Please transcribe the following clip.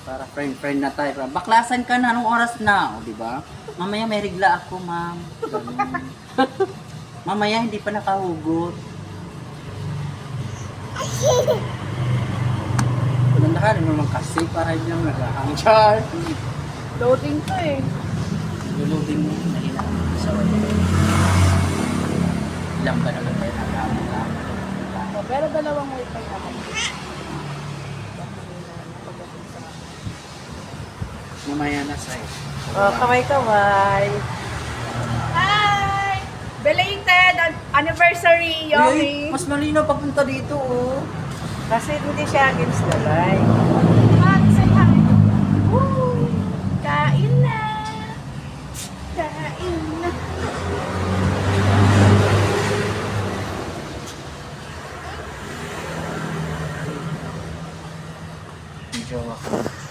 Para friend na tayo. Baklasan ka na, anong oras na? O, di ba? Mamaya may regla ako, ma'am. Ganun. Mamaya hindi pa nakahugot. Nandahan mo naman kasi para hindi lang naghahang char. Loading to eh. Lulubin mo, nahina sa wala. Ilang ba naman tayo nagamit? Pero dalawang wifi naman. Mamaya na sa'yo. Oh, kamay-kamay. Hi! Belated anniversary, Yomi. Mas malinaw papunta dito, oh. Kasi hindi siya against the light. Say hi. Woo! Kain na! Kain na! Medyo ako.